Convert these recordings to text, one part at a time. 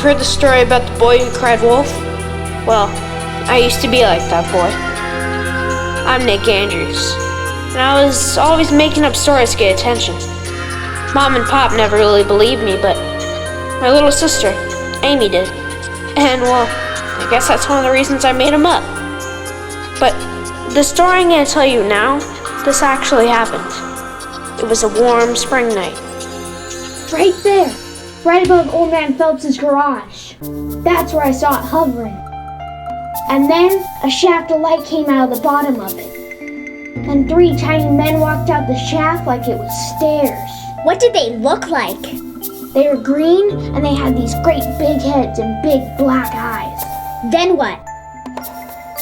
heard the story about the boy who cried wolf? Well, I used to be like that boy. I'm Nick Andrews, and I was always making up stories to get attention. Mom and Pop never really believed me, but my little sister, Amy, did. And, well, I guess that's one of the reasons I made them up. But the story I'm going to tell you now, this actually happened. It was a warm spring night. Right there, right above Old Man Phelps's garage. That's where I saw it hovering. And then a shaft of light came out of the bottom of it. And 3 tiny men walked out the shaft like it was stairs. What did they look like? They were green, and they had these great big heads and big black eyes. Then what?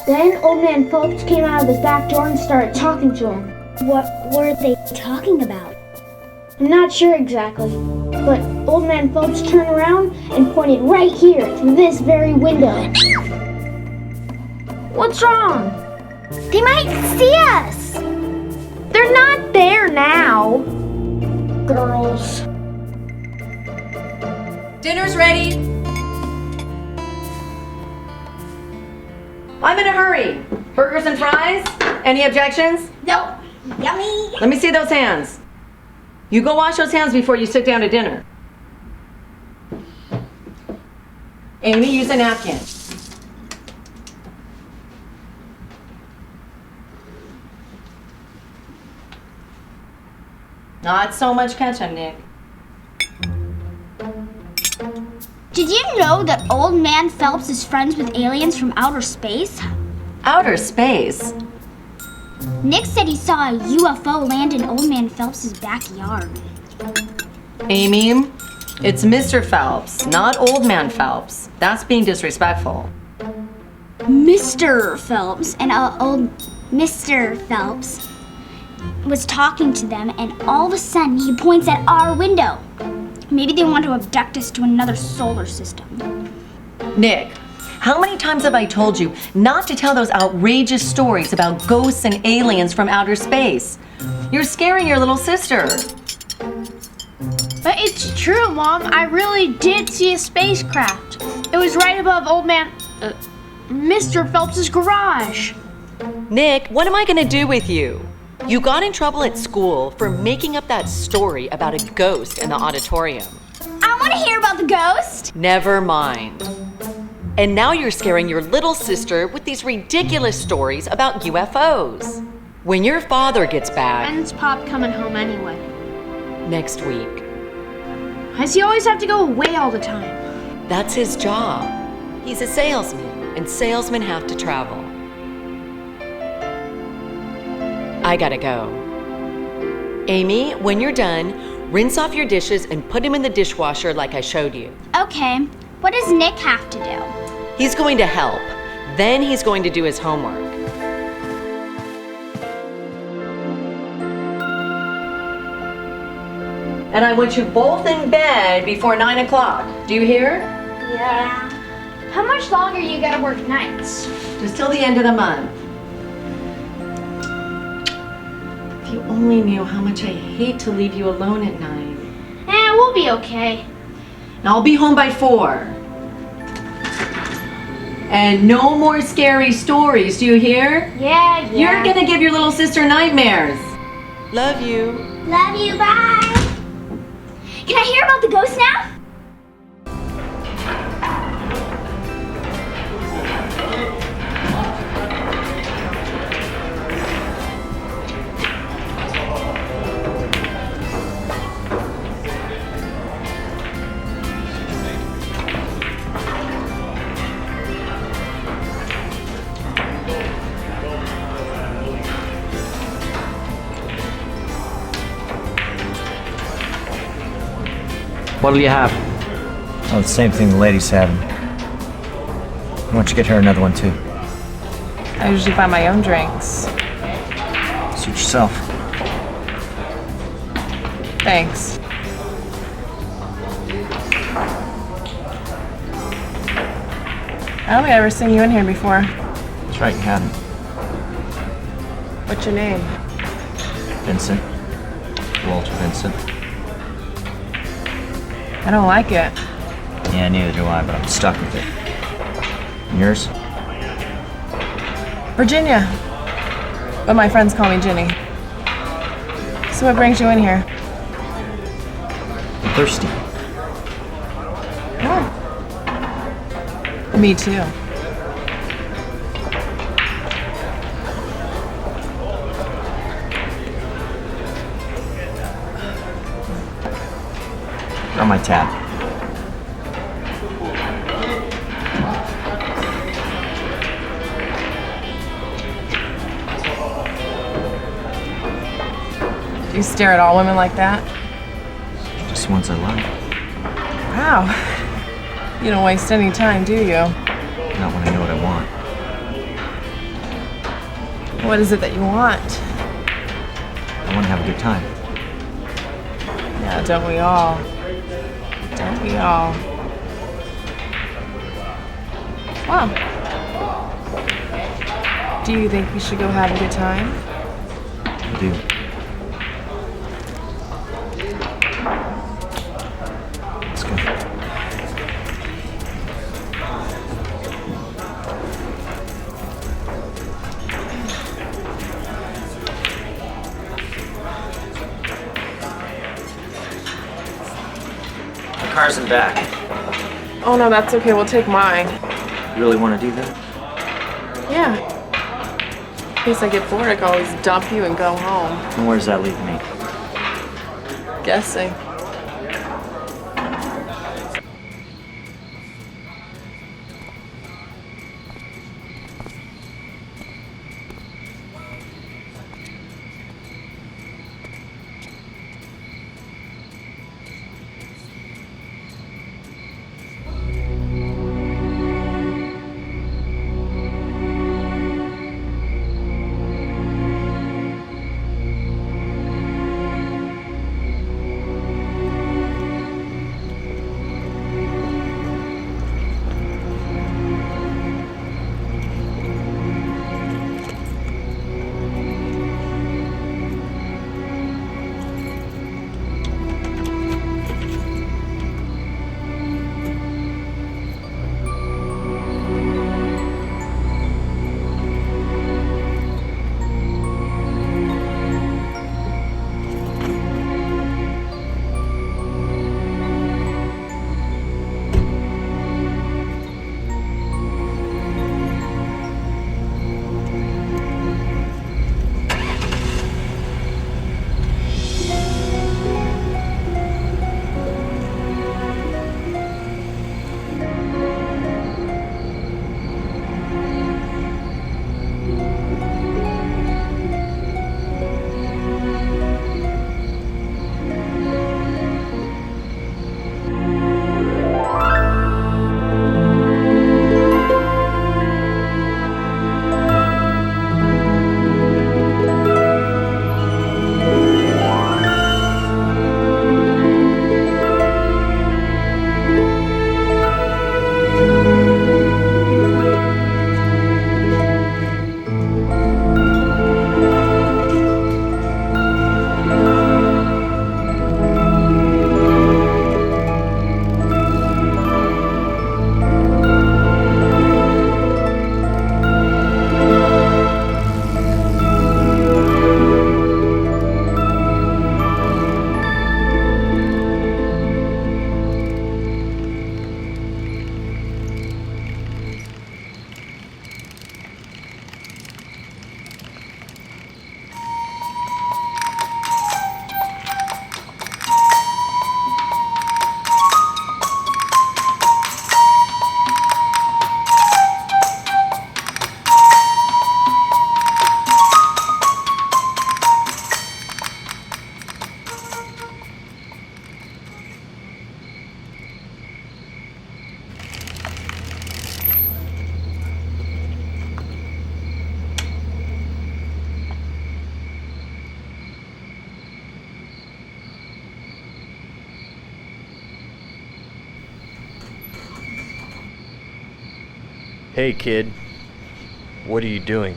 Then Old Man Phelps came out of his back door and started talking to him. What were they talking about? I'm not sure exactly, but Old Man Phelps turned around and pointed right here through this very window. What's wrong? They might see us. They're not there now. Girls. Dinner's ready. I'm in a hurry. Burgers and fries? Any objections? No. Yummy. Let me see those hands. You go wash those hands before you sit down to dinner. Amy, use a napkin. Not so much ketchup, Nick. Did you know that Old Man Phelps is friends with aliens from outer space? Outer space? Nick said he saw a UFO land in Old Man Phelps's backyard. Amy, it's Mr. Phelps, not Old Man Phelps. That's being disrespectful. Mr. Phelps and old Mr. Phelps was talking to them, and all of a sudden he points at our window. Maybe they want to abduct us to another solar system. Nick, how many times have I told you not to tell those outrageous stories about ghosts and aliens from outer space? You're scaring your little sister. But it's true, Mom. I really did see a spacecraft. It was right above Mr. Phelps's garage. Nick, what am I gonna do with you? You got in trouble at school for making up that story about a ghost in the auditorium. I want to hear about the ghost. Never mind. And now you're scaring your little sister with these ridiculous stories about UFOs. When your father gets back... When's Pop coming home anyway? Next week. Why does he always have to go away all the time? That's his job. He's a salesman, and salesmen have to travel. I gotta go. Amy, when you're done, rinse off your dishes and put them in the dishwasher like I showed you. Okay, what does Nick have to do? He's going to help. Then he's going to do his homework. And I want you both in bed before 9 o'clock. Do you hear? Yeah. How much longer you gotta work nights? Just till the end of the month. If you only knew how much I hate to leave you alone at night. We'll be okay. And I'll be home by 4. And no more scary stories, do you hear? Yeah. You're gonna give your little sister nightmares. Love you. Love you, bye. Can I hear about the ghost now? What'll you have? Oh, the same thing the lady's having. Why don't you get her another one too? I usually buy my own drinks. Suit yourself. Thanks. I don't think I've ever seen you in here before. That's right, you haven't. What's your name? Vincent. Walter Vincent. I don't like it. Yeah, neither do I, but I'm stuck with it. And yours? Virginia. But my friends call me Ginny. So what brings you in here? I'm thirsty. Me too. On my tab. Do you stare at all women like that? Just ones I like. Wow. You don't waste any time, do you? Not when I know what I want. What is it that you want? I want to have a good time. Yeah, don't we all? Don't we all? Wow. Do you think we should go have a good time? I do. Let's go. The car's in back. Oh no, that's okay. We'll take mine. You really want to do that? Yeah. In case I get bored, I can always dump you and go home. And where does that leave me? Guessing. Hey kid, what are you doing?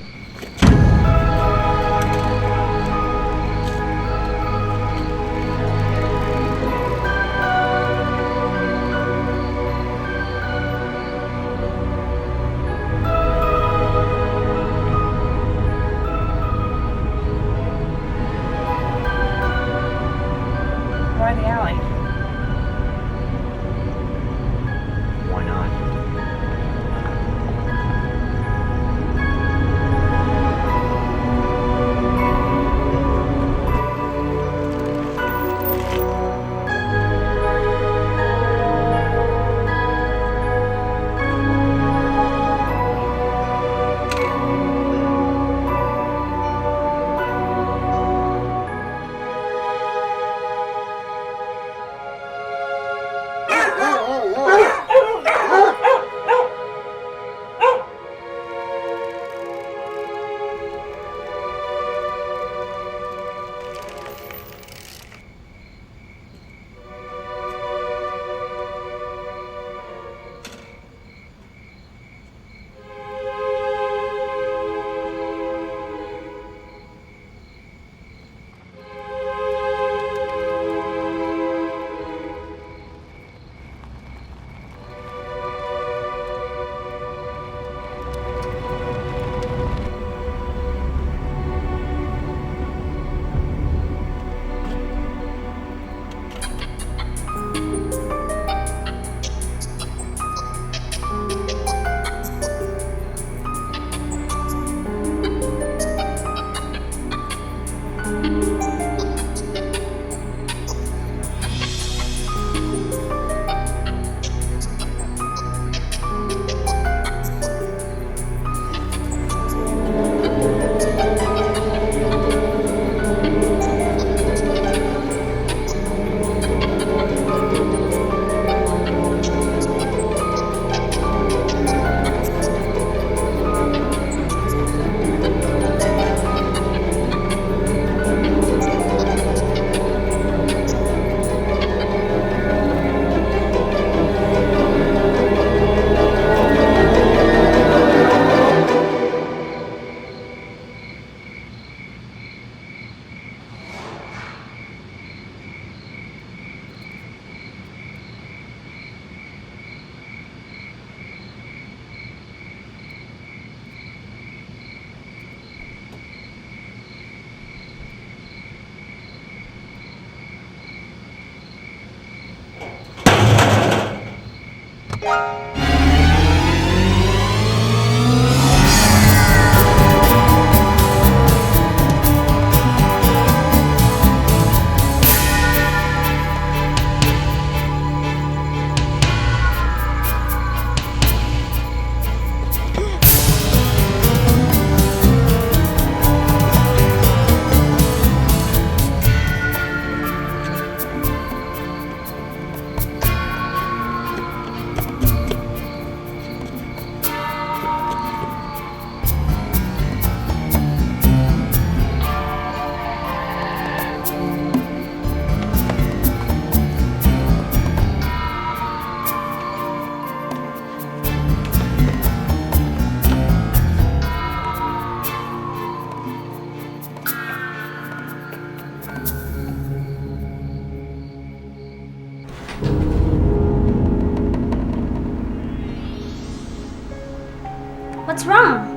What's wrong?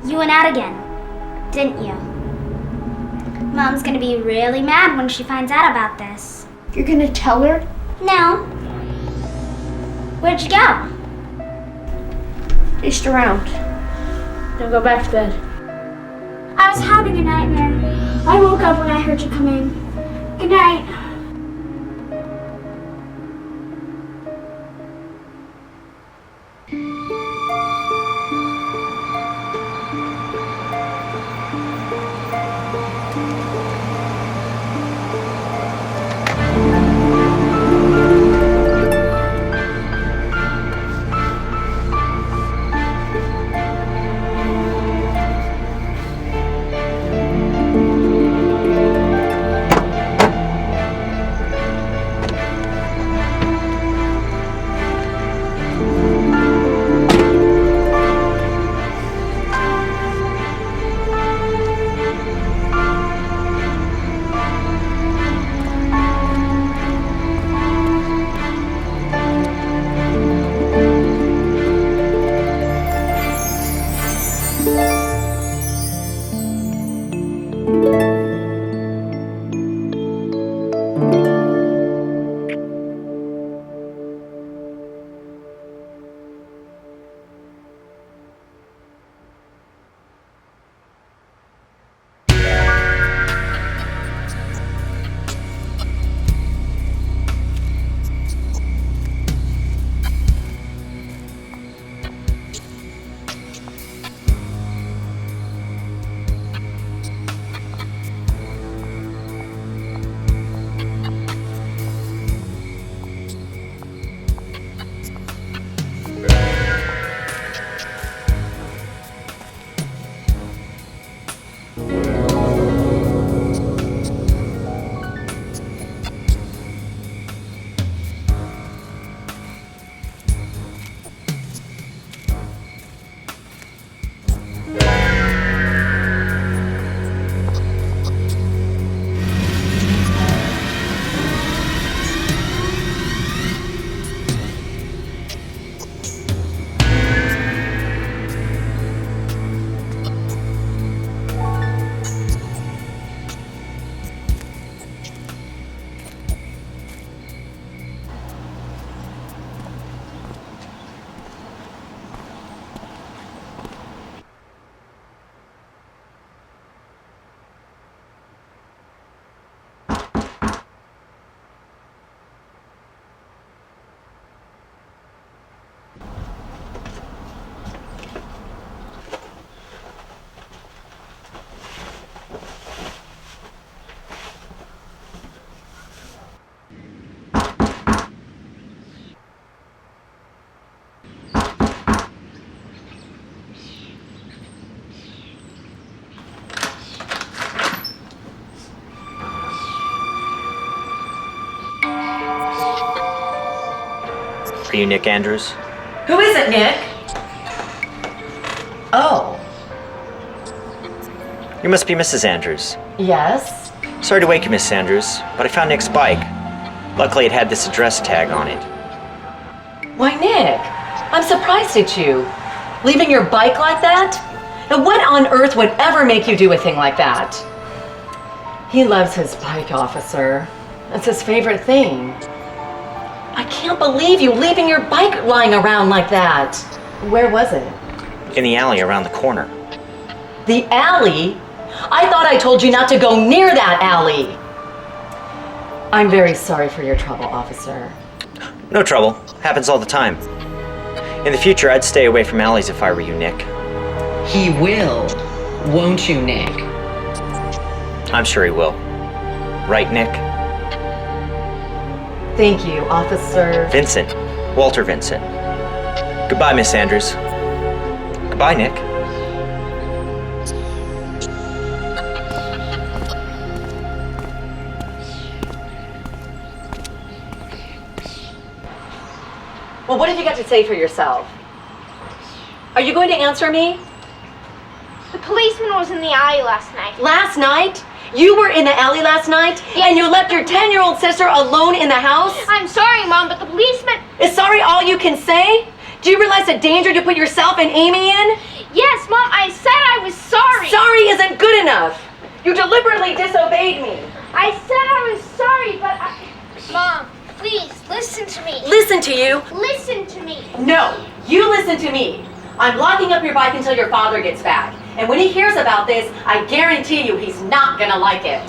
You went out again, didn't you? Mom's gonna be really mad when she finds out about this. You're gonna tell her? No. Where'd you go? Just around. Now go back to bed. I was having a nightmare. I woke up when I heard you come in. Good night. Are you Nick Andrews? Who is it, Nick? Oh, You must be Mrs. Andrews. yes. Sorry to wake you, Miss Andrews, but I found Nick's bike. Luckily, it had this address tag on it. Why, Nick, I'm surprised at you. Leaving your bike like that? Now, what on earth would ever make you do a thing like that? He loves his bike, officer. That's his favorite thing. I can't believe you leaving your bike lying around like that. Where was it? In the alley around the corner. The alley? I thought I told you not to go near that alley. I'm very sorry for your trouble, officer. No trouble. Happens all the time. In the future, I'd stay away from alleys if I were you, Nick. He will, won't you, Nick? I'm sure he will. Right, Nick? Thank you, Officer. Vincent. Walter Vincent. Goodbye, Miss Andrews. Goodbye, Nick. Well, what have you got to say for yourself? Are you going to answer me? The policeman was in the alley last night. Last night? You were in the alley last night? Yes. And you left your 10-year-old sister alone in the house? I'm sorry, Mom, but the policeman... Is sorry all you can say? Do you realize the danger to put yourself and Amy in? Yes, Mom, I said I was sorry. Sorry isn't good enough. You deliberately disobeyed me. I said I was sorry, but Mom, please, listen to me. Listen to you? Listen to me. No, you listen to me. I'm locking up your bike until your father gets back. And when he hears about this, I guarantee you he's not gonna like it.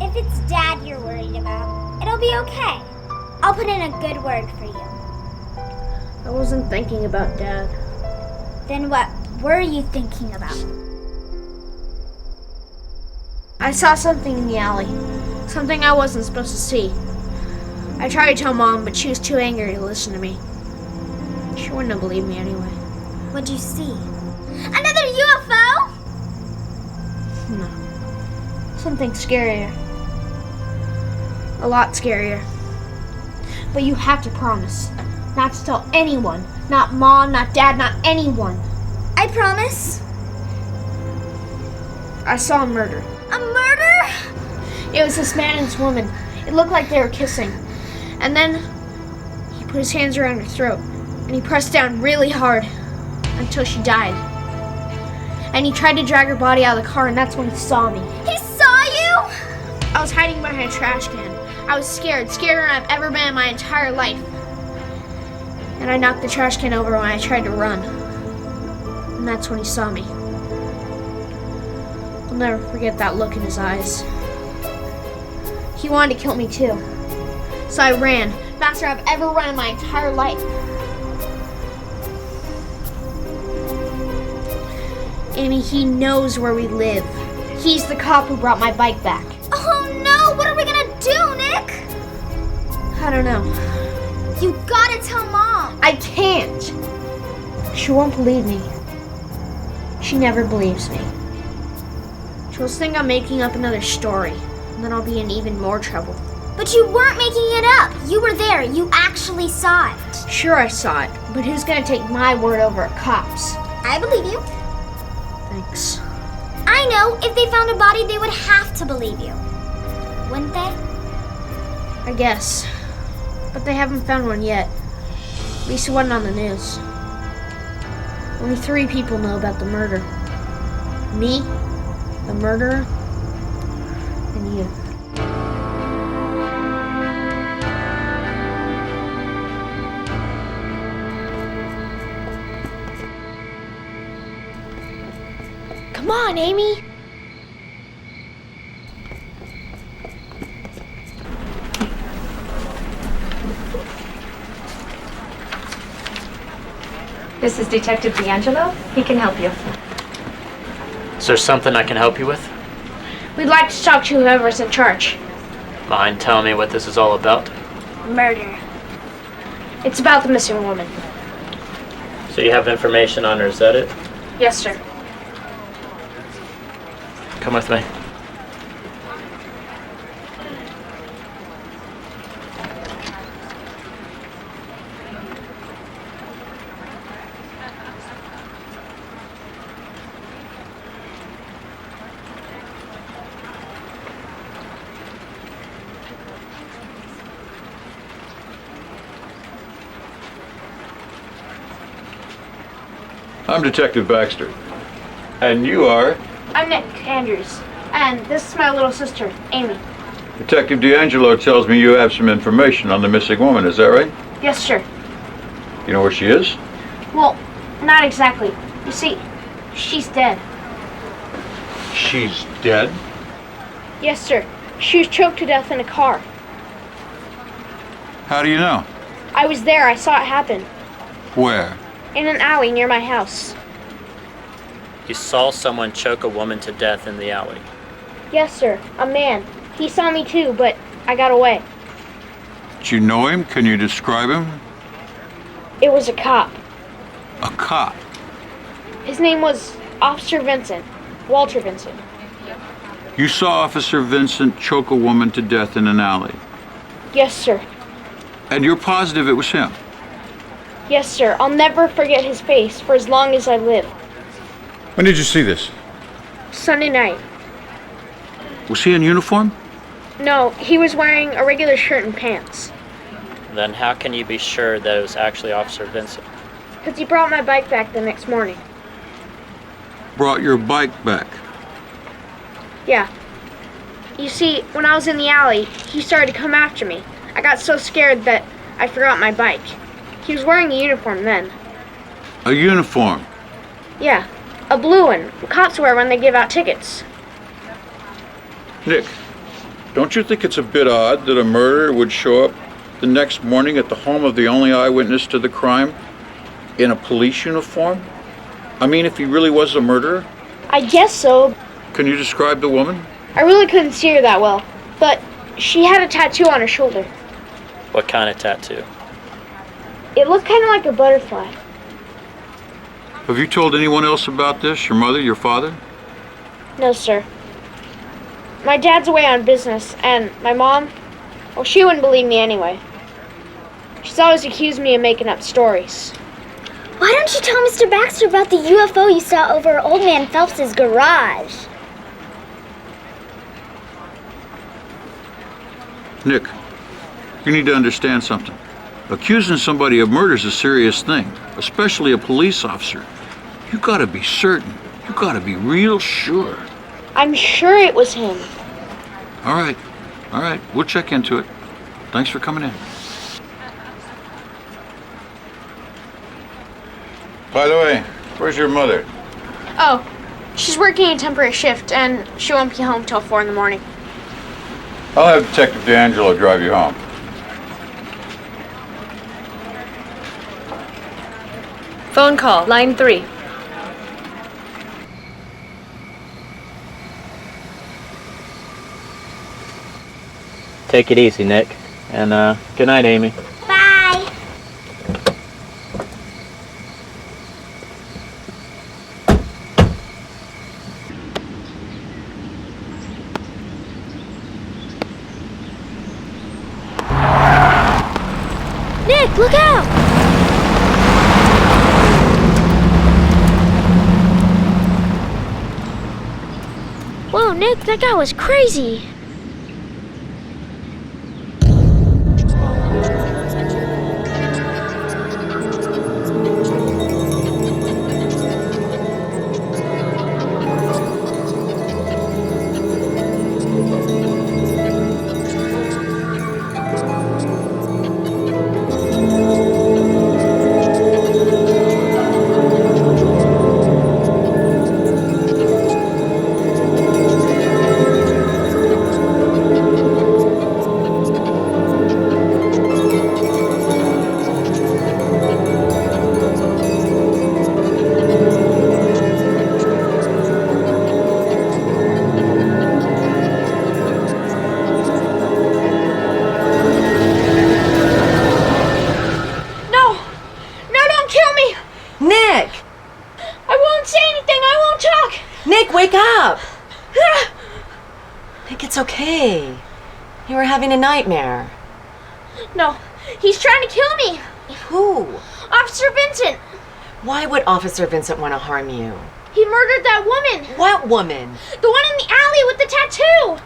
If it's Dad you're worried about, it'll be okay. I'll put in a good word for you. I wasn't thinking about Dad. Then what were you thinking about? I saw something in the alley. Something I wasn't supposed to see. I tried to tell Mom, but she was too angry to listen to me. She wouldn't have believed me anyway. What'd you see? Another UFO? No. Something scarier. A lot scarier. But you have to promise not to tell anyone. Not Mom, not Dad, not anyone. I promise. I saw a murder. A murder? It was this man and this woman. It looked like they were kissing. And then he put his hands around her throat and he pressed down really hard until she died. And he tried to drag her body out of the car, and that's when he saw me. He saw you? I was hiding behind a trash can. I was scared, scarier than I've ever been in my entire life. And I knocked the trash can over when I tried to run. And that's when he saw me. I'll never forget that look in his eyes. He wanted to kill me too. So I ran, faster than I've ever run in my entire life. Amy, he knows where we live. He's the cop who brought my bike back. Oh no, what are we gonna do, Nick? I don't know. You gotta tell Mom. I can't. She won't believe me. She never believes me. She'll think I'm making up another story, and then I'll be in even more trouble. But you weren't making it up. You were there. You actually saw it. Sure, I saw it, but who's gonna take my word over a cop's? I believe you. Thanks. I know. If they found a body, they would have to believe you. Wouldn't they? I guess. But they haven't found one yet. At least it wasn't on the news. Only 3 people know about the murder. Me, the murderer, and you. Come on, Amy. This is Detective D'Angelo. He can help you. Is there something I can help you with? We'd like to talk to whoever's in charge. Mind telling me what this is all about? Murder. It's about the missing woman. So you have information on her, is that it? Yes, sir. Come with me. I'm Detective Baxter. And you are? I'm Nick Andrews, and this is my little sister, Amy. Detective D'Angelo tells me you have some information on the missing woman, is that right? Yes, sir. You know where she is? Well, not exactly. You see, she's dead. She's dead? Yes, sir. She was choked to death in a car. How do you know? I was there. I saw it happen. Where? In an alley near my house. You saw someone choke a woman to death in the alley. Yes, sir. A man. He saw me too, but I got away. Did you know him? Can you describe him? It was a cop. A cop? His name was Officer Vincent. Walter Vincent. You saw Officer Vincent choke a woman to death in an alley. Yes, sir. And you're positive it was him? Yes, sir. I'll never forget his face for as long as I live. When did you see this? Sunday night. Was he in uniform? No, he was wearing a regular shirt and pants. Then how can you be sure that it was actually Officer Vincent? Because he brought my bike back the next morning. Brought your bike back? Yeah. You see, when I was in the alley, he started to come after me. I got so scared that I forgot my bike. He was wearing a uniform then. A uniform? Yeah, a blue one. Cops wear when they give out tickets. Nick, don't you think it's a bit odd that a murderer would show up the next morning at the home of the only eyewitness to the crime in a police uniform? I mean, if he really was a murderer? I guess so. Can you describe the woman? I really couldn't see her that well, but she had a tattoo on her shoulder. What kind of tattoo? It looked kind of like a butterfly. Have you told anyone else about this? Your mother, your father? No, sir. My dad's away on business, and my mom, well, she wouldn't believe me anyway. She's always accused me of making up stories. Why don't you tell Mr. Baxter about the UFO you saw over Old Man Phelps's garage? Nick, you need to understand something. Accusing somebody of murder is a serious thing, especially a police officer. You gotta be certain. You gotta be real sure. I'm sure it was him. All right. We'll check into it. Thanks for coming in. By the way, where's your mother? Oh, she's working a temporary shift, and she won't be home till 4 in the morning. I'll have Detective D'Angelo drive you home. Phone call, line 3. Take it easy, Nick. And good night, Amy. Bye. Nick, look out! Whoa, Nick, that guy was crazy. Nick, wake up! Nick, it's okay. You were having a nightmare. No, he's trying to kill me. Who? Officer Vincent. Why would Officer Vincent want to harm you? He murdered that woman. What woman? The one in the alley with the tattoo.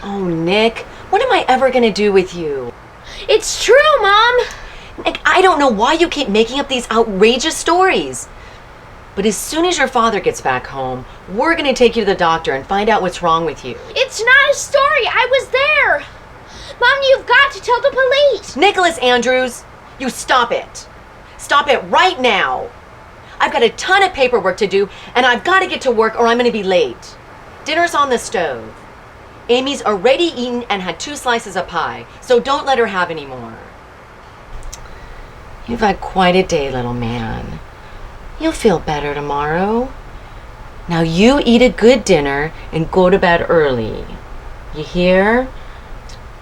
Oh, Nick, what am I ever going to do with you? It's true, Mom. Nick, I don't know why you keep making up these outrageous stories. But as soon as your father gets back home, we're gonna take you to the doctor and find out what's wrong with you. It's not a story. I was there. Mom, you've got to tell the police. Nicholas Andrews, you stop it. Stop it right now. I've got a ton of paperwork to do, and I've got to get to work or I'm gonna be late. Dinner's on the stove. Amy's already eaten and had 2 slices of pie, so don't let her have any more. You've had quite a day, little man. You'll feel better tomorrow. Now you eat a good dinner and go to bed early. You hear?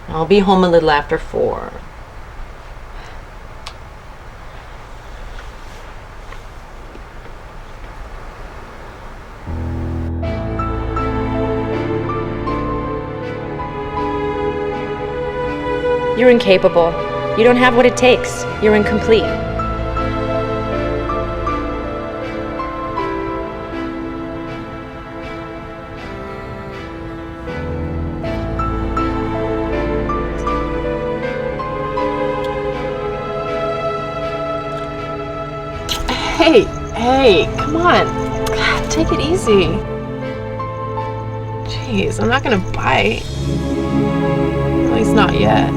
I'll be home a little after 4. You're incapable. You don't have what it takes. You're incomplete. Hey, come on. God, take it easy. Jeez, I'm not gonna bite. At least not yet.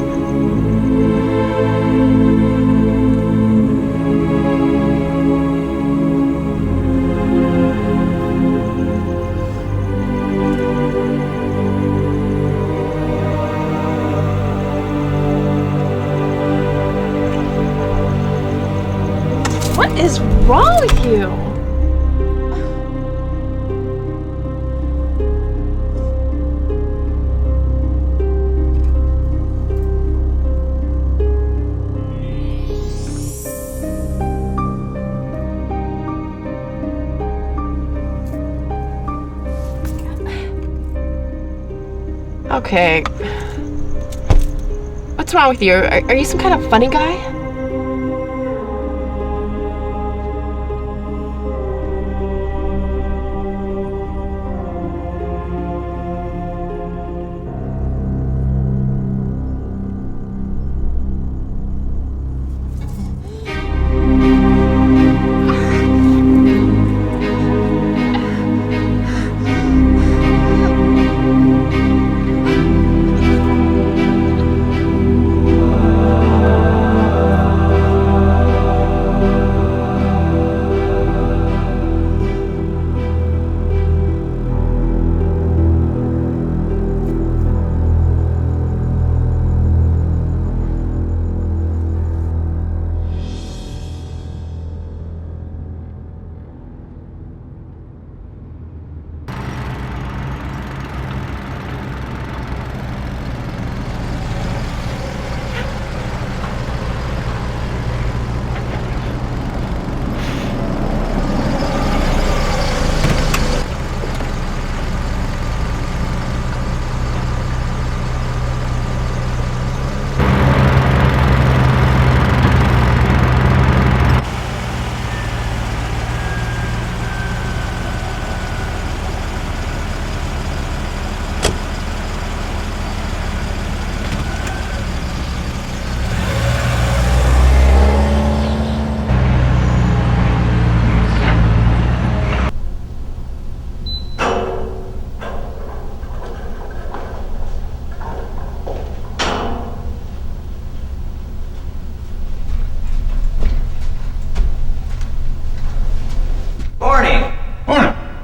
What is wrong with you? Okay. What's wrong with you? Are you some kind of funny guy?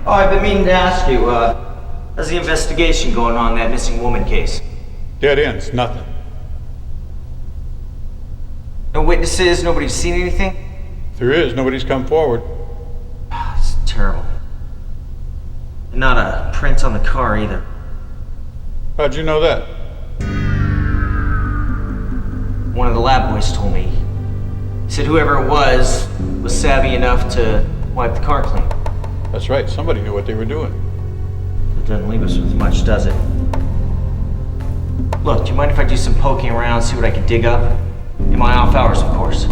Oh, I've been meaning to ask you, how's the investigation going on that missing woman case? Dead ends, nothing. No witnesses, nobody's seen anything? There is, nobody's come forward. It's terrible. And not a print on the car either. How'd you know that? One of the lab boys told me. He said whoever it was savvy enough to wipe the car clean. That's right, somebody knew what they were doing. It doesn't leave us with much, does it? Look, do you mind if I do some poking around, see what I can dig up? In my off hours, of course.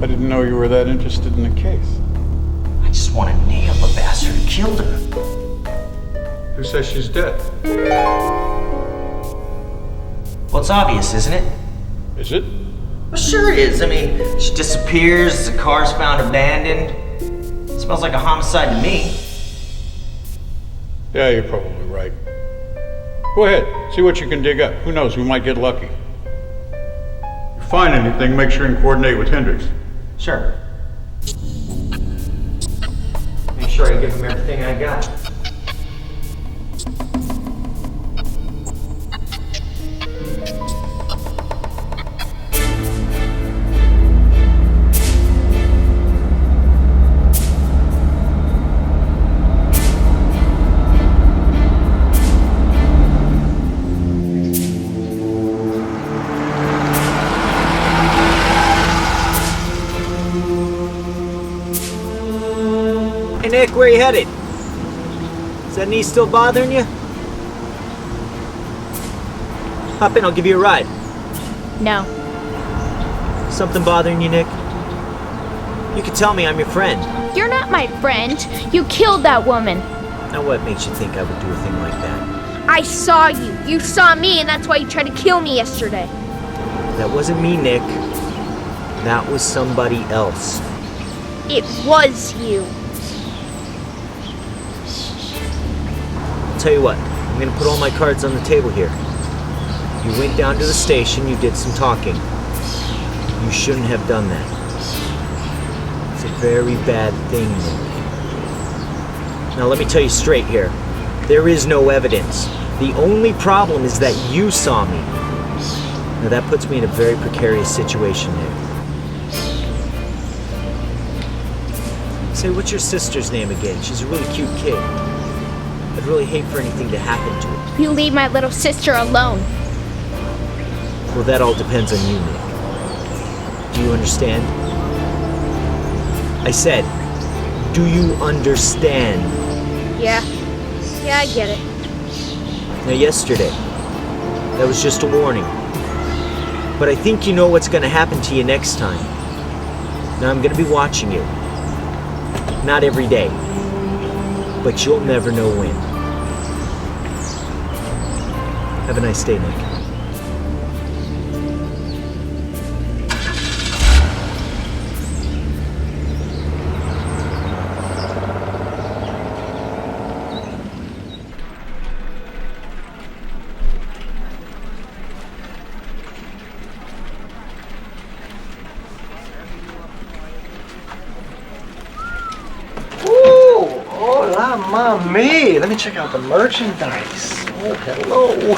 I didn't know you were that interested in the case. I just want to nail the bastard who killed her. Who says she's dead? Well, it's obvious, isn't it? Is it? Well, sure it is. I mean, she disappears, the car's found abandoned. This Smells like a homicide to me. Yeah, you're probably right. Go ahead, see what you can dig up. Who knows, we might get lucky. If you find anything, make sure and coordinate with Hendricks. Sure. Make sure I give him everything I got. Hey Nick, where you headed? Is that knee still bothering you? Hop in, I'll give you a ride. No. Something bothering you, Nick? You can tell me, I'm your friend. You're not my friend. You killed that woman. Now what makes you think I would do a thing like that? I saw you. You saw me, and that's why you tried to kill me yesterday. That wasn't me, Nick. That was somebody else. It was you. I'll tell you what, I'm gonna put all my cards on the table here. You went down to the station, you did some talking. You shouldn't have done that. It's a very bad thing, Nick. Now let me tell you straight here. There is no evidence. The only problem is that you saw me. Now that puts me in a very precarious situation, Nick. Say, what's your sister's name again? She's a really cute kid. I'd really hate for anything to happen to her. You leave my little sister alone. Well, that all depends on you, Nick. Do you understand? I said, do you understand? Yeah, I get it. Now, yesterday, that was just a warning. But I think you know what's going to happen to you next time. Now, I'm going to be watching you. Not every day, but you'll never know when. Have a nice day, Nick. Mamma mia! Let me check out the merchandise. Oh, hello.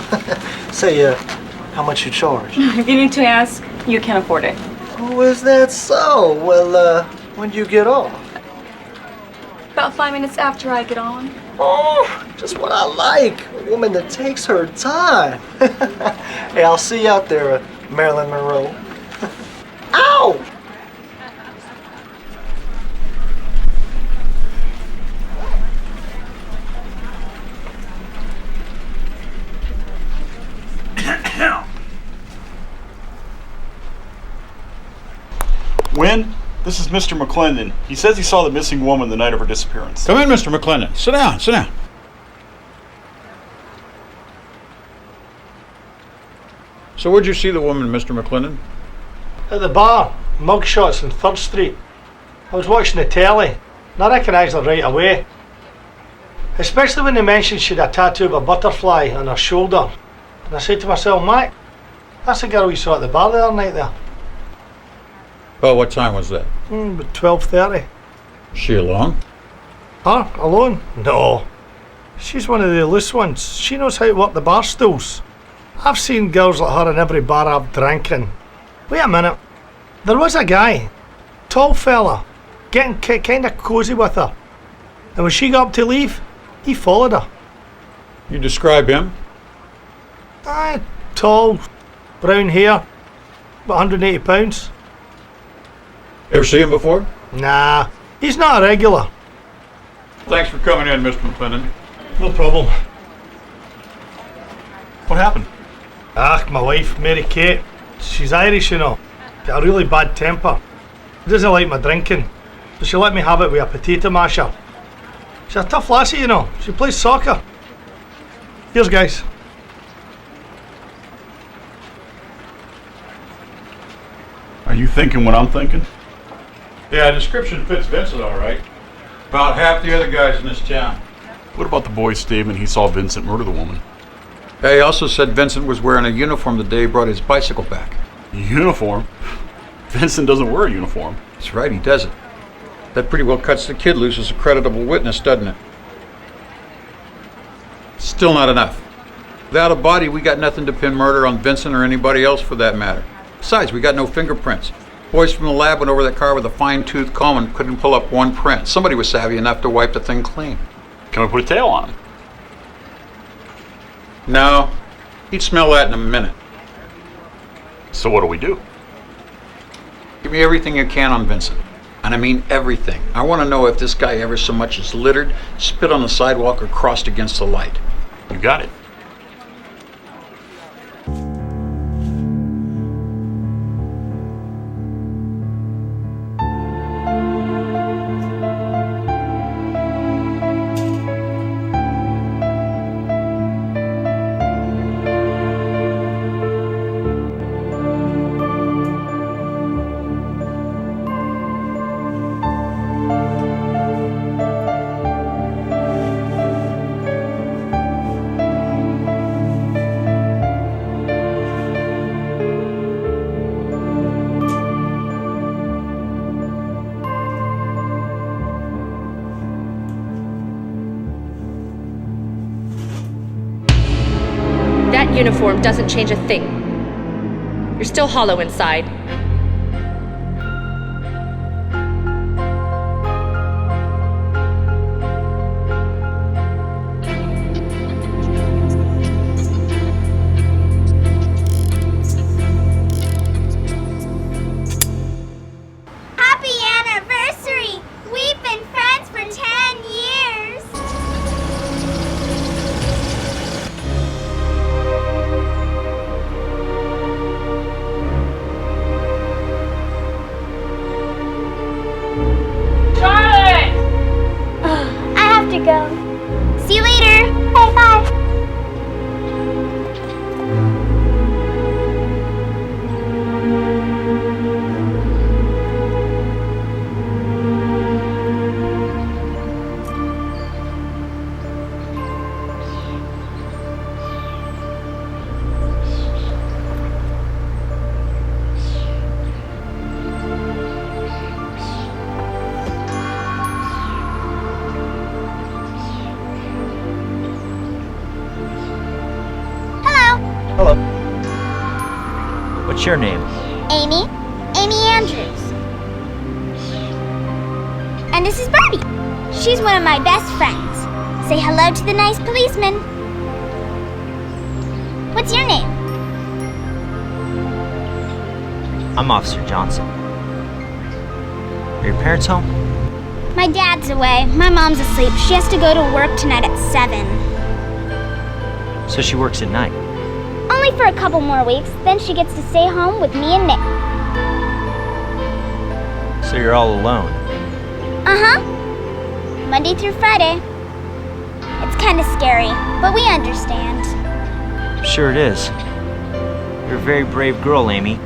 Say, how much you charge? If you need to ask, you can't afford it. Oh, is that so? Well, when do you get off? About 5 minutes after I get on. Oh, just what I like. A woman that takes her time. Hey, I'll see you out there, Marilyn Monroe. Ow! Wynn, this is Mr. McClendon. He says he saw the missing woman the night of her disappearance. Come in, Mr. McClendon. Sit down, sit down. So where'd you see the woman, Mr. McClendon? At the bar, Mugshots on 3rd Street. I was watching the telly, and I recognised her right away. Especially when they mentioned she'd a tattoo of a butterfly on her shoulder. And I said to myself, Mike, that's the girl you saw at the bar the other night there. Oh, what time was that? About 12:30. She alone? Her? Alone? No. She's one of the loose ones. She knows how to work the bar stools. I've seen girls like her in every bar I've drank in. Wait a minute. There was a guy, tall fella, getting kind of cosy with her. And when she got up to leave, he followed her. You describe him? Tall, brown hair, about 180 pounds. Ever see him before? Nah, he's not a regular. Thanks for coming in, Mr. McClendon. No problem. What happened? My wife, Mary Kate. She's Irish, you know. Got a really bad temper. She doesn't like my drinking, so she let me have it with a potato masher. She's a tough lassie, you know. She plays soccer. Here's guys. Are you thinking what I'm thinking? Yeah, description fits Vincent all right. About half the other guys in this town. What about the boy's statement he saw Vincent murder the woman? Yeah, he also said Vincent was wearing a uniform the day he brought his bicycle back. Uniform? Vincent doesn't wear a uniform. That's right, he doesn't. That pretty well cuts the kid loose as a creditable witness, doesn't it? Still not enough. Without a body, we got nothing to pin murder on Vincent or anybody else for that matter. Besides, we got no fingerprints. Boys from the lab went over that car with a fine-tooth comb and couldn't pull up one print. Somebody was savvy enough to wipe the thing clean. Can we put a tail on him? No, he'd smell that in a minute. So what do we do? Give me everything you can on Vincent. And I mean everything. I want to know if this guy ever so much as littered, spit on the sidewalk, or crossed against the light. You got it. That uniform doesn't change a thing. You're still hollow inside. Happy anniversary! We've been friends for 10 years! I have to go. See you later. Bye bye. Hello. What's your name? Amy Andrews. And this is Barbie. She's one of my best friends. Say hello to the nice policeman. What's your name? I'm Officer Johnson. Are your parents home? My dad's away. My mom's asleep. She has to go to work tonight at 7. So she works at night. Only for a couple more weeks, then she gets to stay home with me and Nick. So you're all alone. Uh-huh. Monday through Friday. It's kind of scary, but we understand. Sure it is. You're a very brave girl, Amy.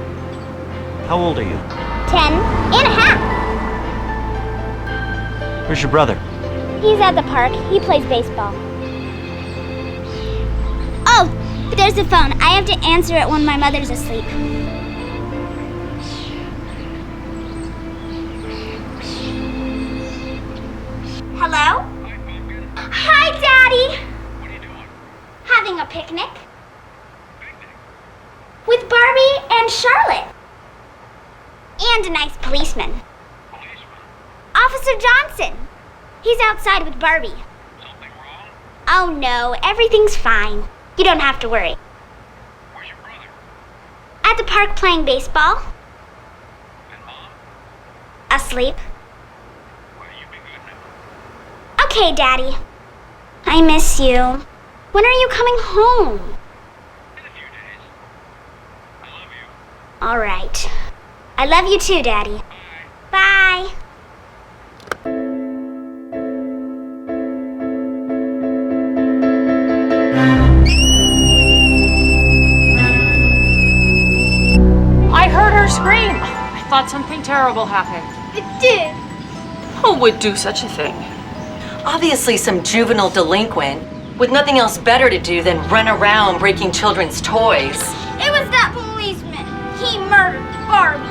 How old are you? 10 and a half. Where's your brother? He's at the park. He plays baseball. Oh, there's the phone. I have to answer it when my mother's asleep. Hello? Hi, Daddy. What are you doing? Having a picnic. With Barbie and Charlotte. And a nice policeman. Officer Johnson. He's outside with Barbie. Something wrong? Oh no, everything's fine. You don't have to worry. Where's your brother? At the park playing baseball. And Mom? Asleep. Well, you be good now. Okay, Daddy. I miss you. When are you coming home? In a few days. I love you. All right. I love you too, Daddy. Bye. I heard her scream. I thought something terrible happened. It did. Who would do such a thing? Obviously some juvenile delinquent with nothing else better to do than run around breaking children's toys. It was that policeman. He murdered Barbie.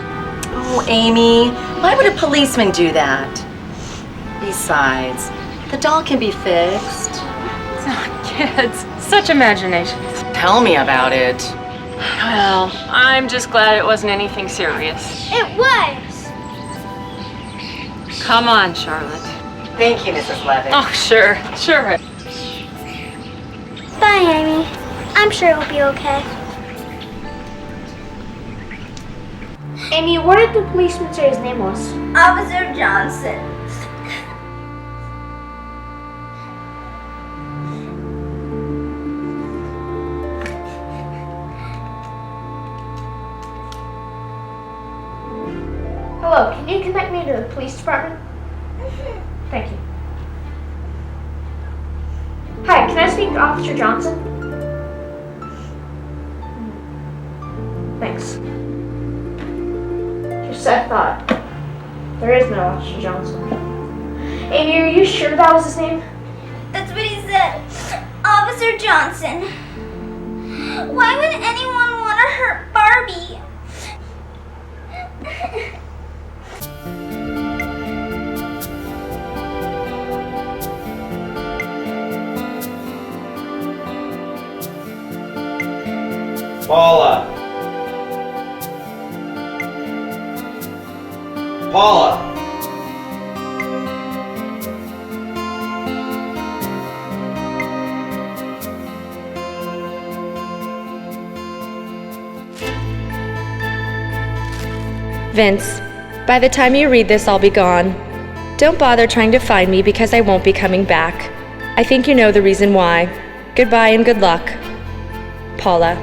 Oh, Amy, why would a policeman do that? Besides, the doll can be fixed. Kids, such imaginations. Tell me about it. Well, I'm just glad it wasn't anything serious. It was. Come on, Charlotte. Thank you, Mrs. Levitt. Oh, sure. Bye, Amy. I'm sure it'll be okay. Amy, what did the policeman say his name was? Officer Johnson. Hello, can you connect me to the police department? Thank you. Hi, can I speak to Officer Johnson? Thanks. Just I thought. There is no Officer Johnson. Amy, are you sure that was his name? That's what he said. Officer Johnson. Why would anyone want to hurt Barbie? Paula! Paula! Vince, by the time you read this, I'll be gone. Don't bother trying to find me because I won't be coming back. I think you know the reason why. Goodbye and good luck. Paula.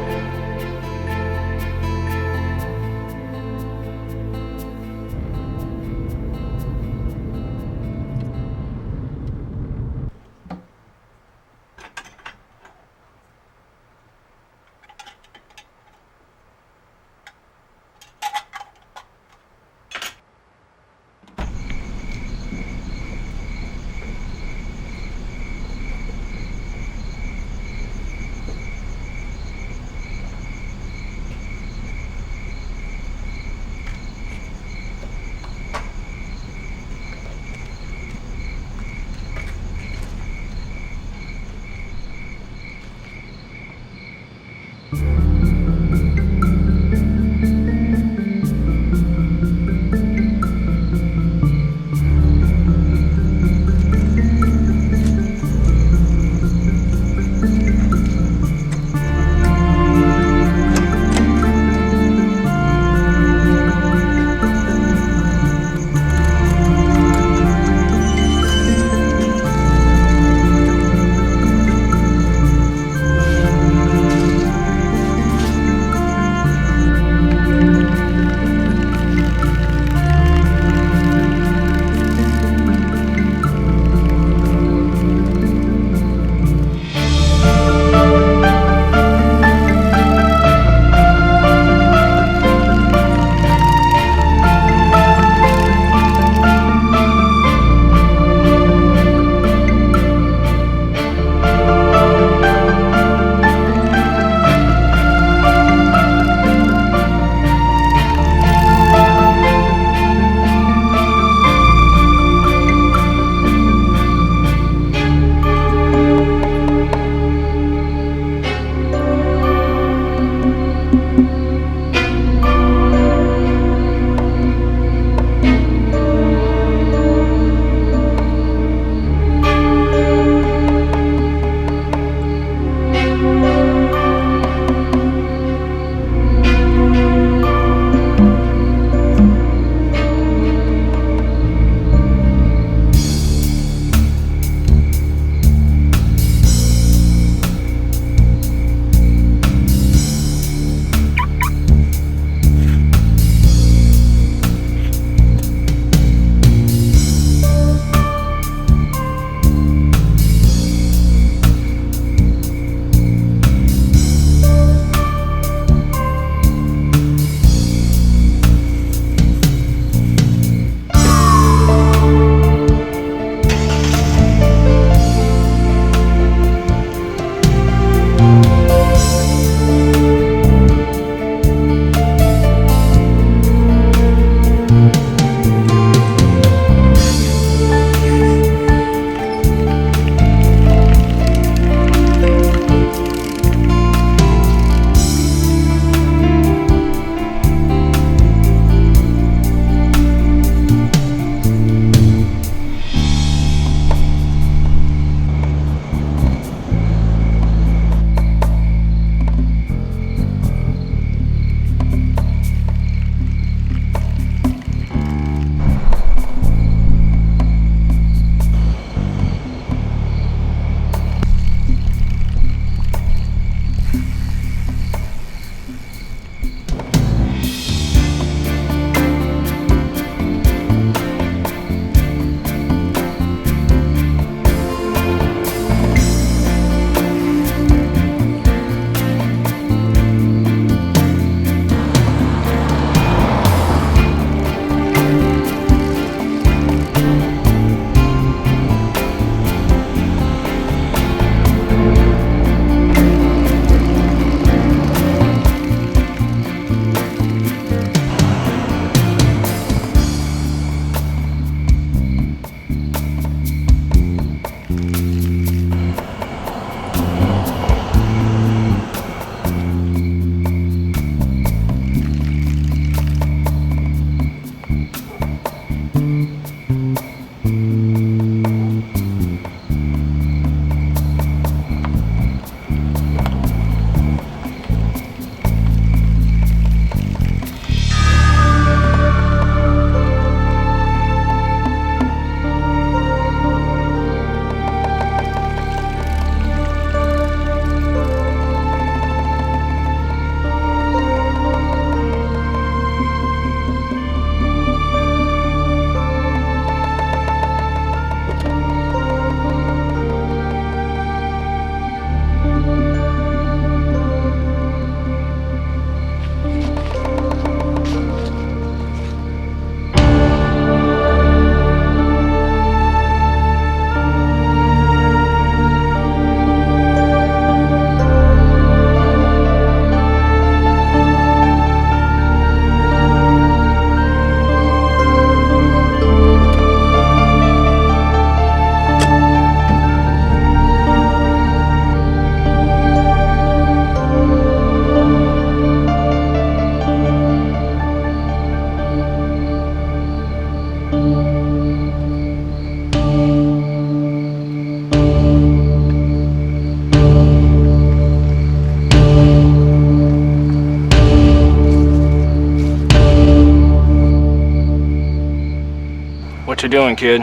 what you're doing, kid.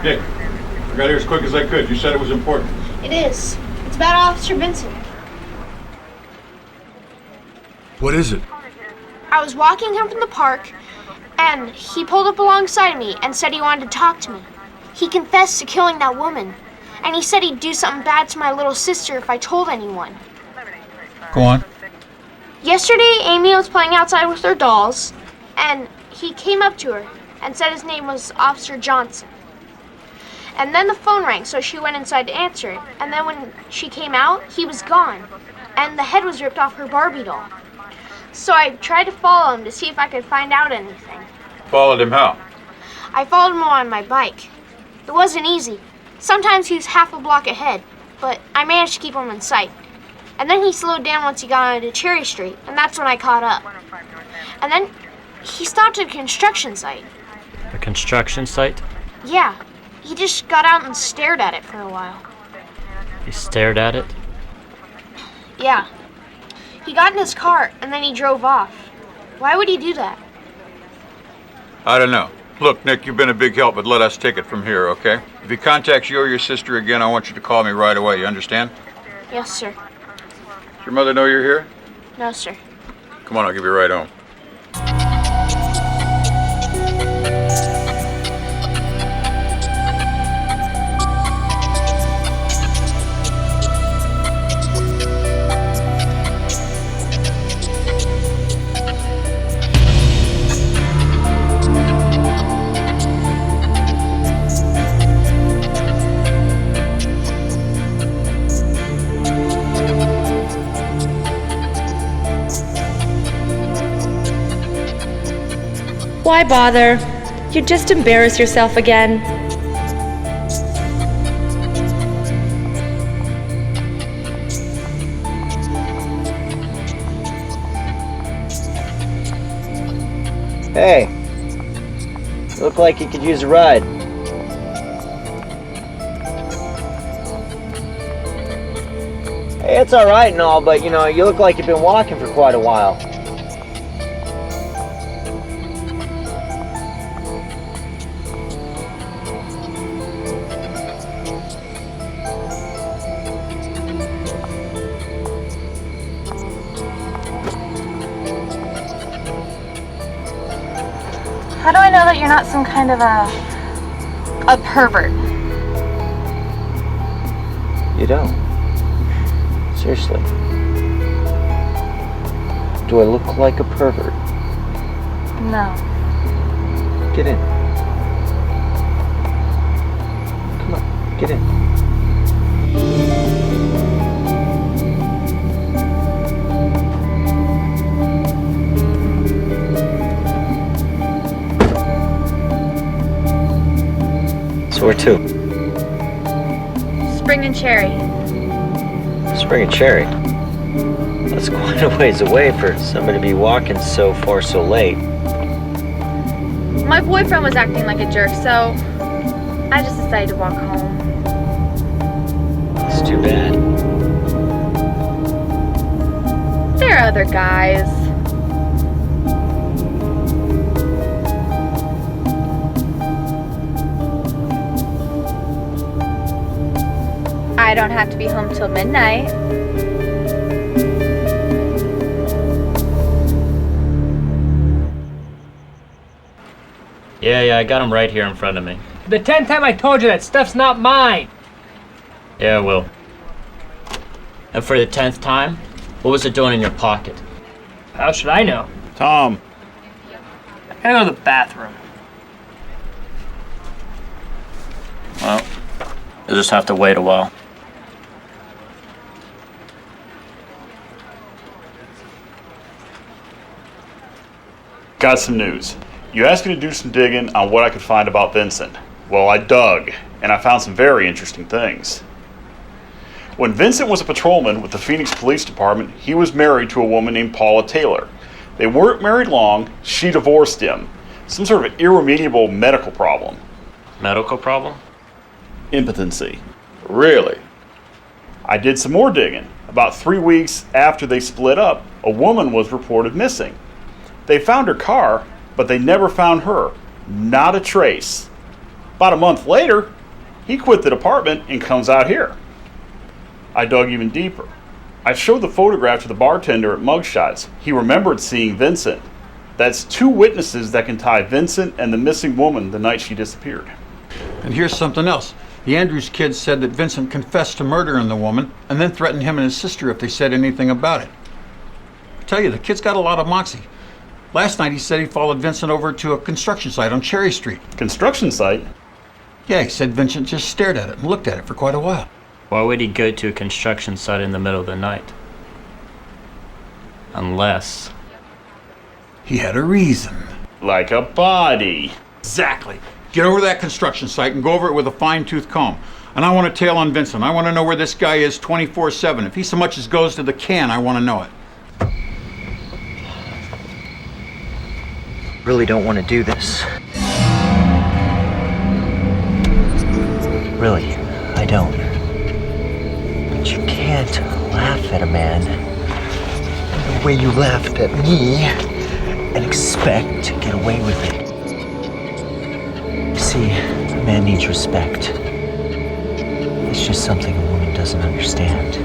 Nick, I got here as quick as I could. You said it was important. It is. It's about Officer Vincent. What is it? I was walking home from the park, and he pulled up alongside me and said he wanted to talk to me. He confessed to killing that woman, and he said he'd do something bad to my little sister if I told anyone. Go on. Yesterday, Amy was playing outside with her dolls, and he came up to her and said his name was Officer Johnson. And then the phone rang, so she went inside to answer it. And then when she came out, he was gone, and the head was ripped off her Barbie doll. So I tried to follow him to see if I could find out anything. Followed him how? I followed him on my bike. It wasn't easy. Sometimes he was half a block ahead, but I managed to keep him in sight. And then he slowed down once he got onto Cherry Street, and that's when I caught up. And then he stopped at a construction site. A construction site? Yeah, he just got out and stared at it for a while. He stared at it? Yeah. He got in his car, and then he drove off. Why would he do that? I don't know. Look, Nick, you've been a big help, but let us take it from here, okay? If he contacts you or your sister again, I want you to call me right away. You understand? Yes, sir. Does your mother know you're here? No, sir. Come on, I'll give you a ride home. Why bother? You'd just embarrass yourself again. Hey, you look like you could use a ride. Hey, it's all right and all, but you know, you look like you've been walking for quite a while. How do I know that you're not some kind of a pervert? You don't. Seriously. Do I look like a pervert? No. Get in. Come on, get in. So where to? Spring and Cherry. Spring and Cherry? That's quite a ways away for somebody to be walking so far so late. My boyfriend was acting like a jerk, so I just decided to walk home. It's too bad. There are other guys. I don't have to be home till midnight. Yeah, I got him right here in front of me. The 10th time I told you that stuff's not mine. Yeah, Will. And for the 10th time, what was it doing in your pocket? How should I know? Tom. I gotta go to the bathroom. Well, you'll just have to wait a while. Got some news. You asked me to do some digging on what I could find about Vincent. Well, I dug, and I found some very interesting things. When Vincent was a patrolman with the Phoenix Police Department, he was married to a woman named Paula Taylor. They weren't married long, she divorced him. Some sort of irremediable medical problem. Medical problem? Impotency. Really? I did some more digging. About 3 weeks after they split up, a woman was reported missing. They found her car, but they never found her. Not a trace. About a month later, he quit the department and comes out here. I dug even deeper. I showed the photograph to the bartender at Mugshots. He remembered seeing Vincent. That's 2 witnesses that can tie Vincent and the missing woman the night she disappeared. And here's something else. The Andrews kids said that Vincent confessed to murdering the woman and then threatened him and his sister if they said anything about it. I tell you, the kid's got a lot of moxie. Last night he said he followed Vincent over to a construction site on Cherry Street. Construction site? Yeah, he said Vincent just stared at it and looked at it for quite a while. Why would he go to a construction site in the middle of the night? Unless he had a reason. Like a body. Exactly. Get over to that construction site and go over it with a fine-tooth comb. And I want a tail on Vincent. I want to know where this guy is 24/7. If he so much as goes to the can, I want to know it. Really don't want to do this. Really, I don't. But you can't laugh at a man the way you laughed at me and expect to get away with it. See, a man needs respect. It's just something a woman doesn't understand.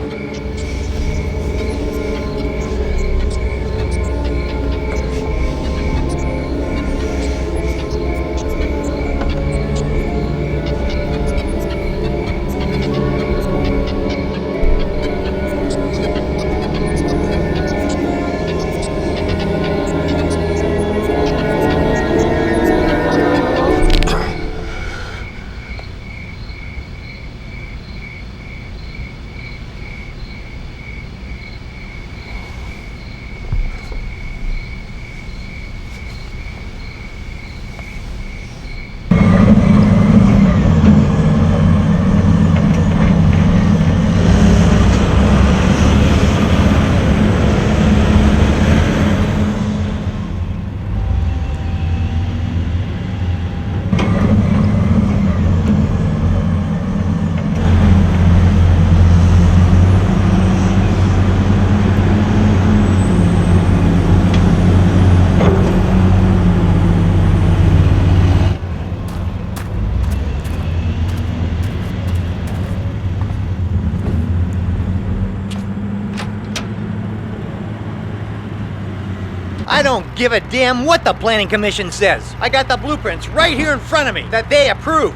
I don't give a damn what the Planning Commission says. I got the blueprints right here in front of me that they approved.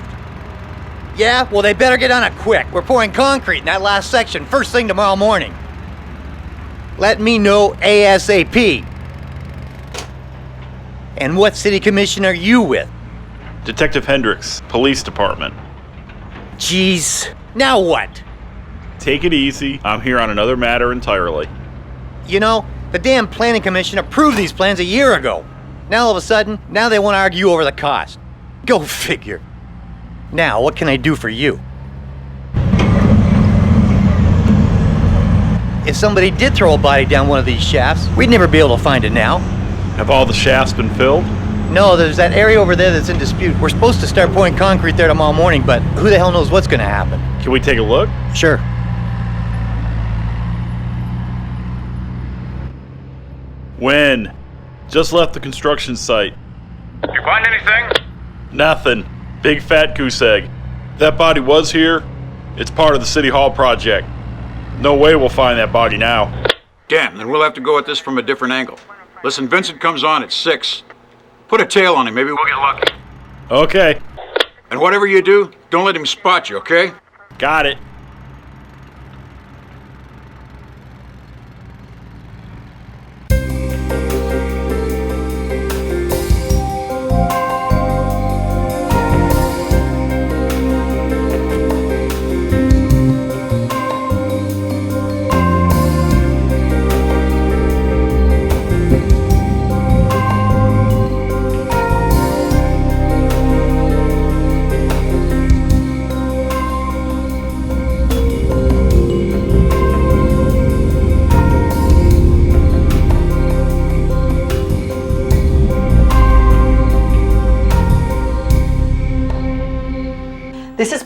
Yeah, well, they better get on it quick. We're pouring concrete in that last section first thing tomorrow morning. Let me know ASAP. And what city commission are you with? Detective Hendricks, Police Department. Jeez, now what? Take it easy. I'm here on another matter entirely. You know, the damn Planning Commission approved these plans a year ago. Now all of a sudden, now they want to argue over the cost. Go figure. Now, what can I do for you? If somebody did throw a body down one of these shafts, we'd never be able to find it now. Have all the shafts been filled? No, there's that area over there that's in dispute. We're supposed to start pouring concrete there tomorrow morning, but who the hell knows what's going to happen? Can we take a look? Sure. When? Just left the construction site. You find anything? Nothing. Big fat goose egg. That body was here. It's part of the City Hall project. No way we'll find that body now. Damn, then we'll have to go at this from a different angle. Listen, Vincent comes on at 6. Put a tail on him, maybe we'll get lucky. Okay. And whatever you do, don't let him spot you, okay? Got it.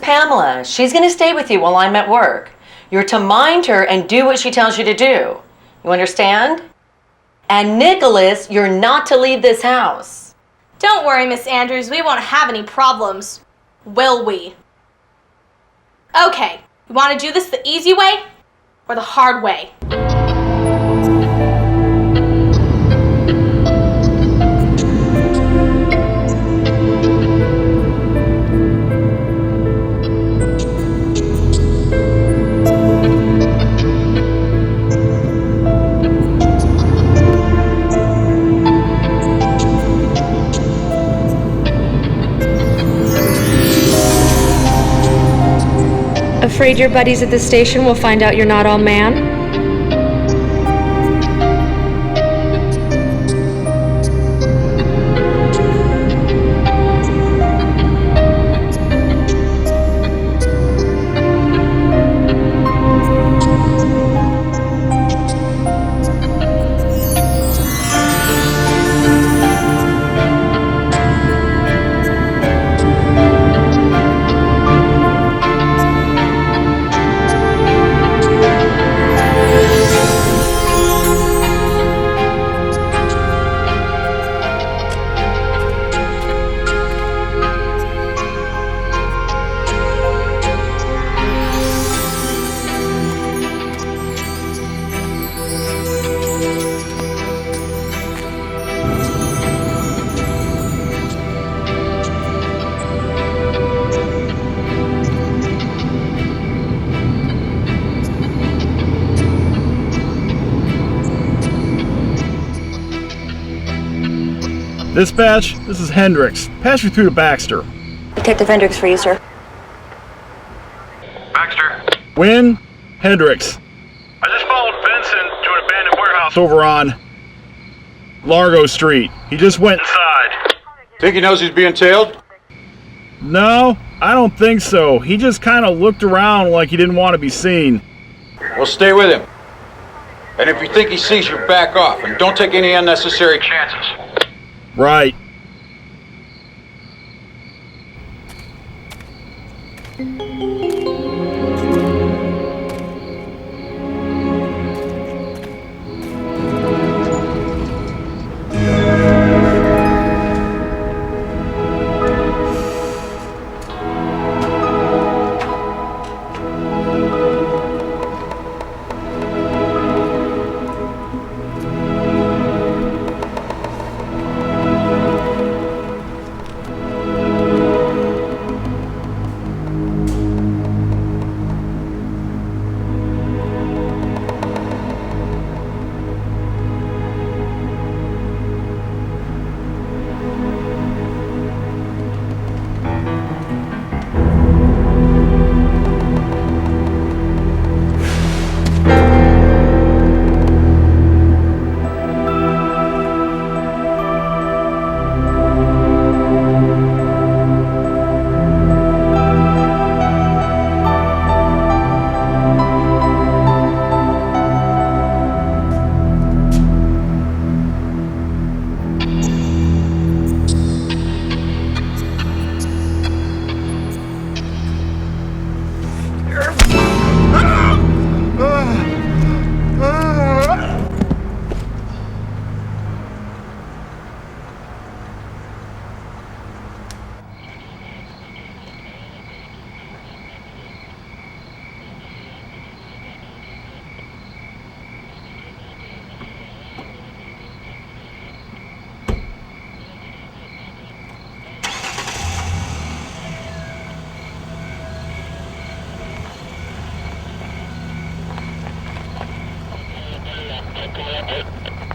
Pamela. She's going to stay with you while I'm at work. You're to mind her and do what she tells you to do. You understand? And Nicholas, you're not to leave this house. Don't worry, Miss Andrews. We won't have any problems. Will we? Okay. You want to do this the easy way or the hard way? Afraid your buddies at the station will find out you're not all man? Dispatch, this is Hendricks. Pass me through to Baxter. Detective Hendricks for you, sir. Baxter. Wynn, Hendricks. I just followed Vincent to an abandoned warehouse. It's over on Largo Street. He just went Inside. Think he knows he's being tailed? No, I don't think so. He just kind of looked around like he didn't want to be seen. Well, stay with him. And if you think he sees you, back off and don't take any unnecessary chances. Right.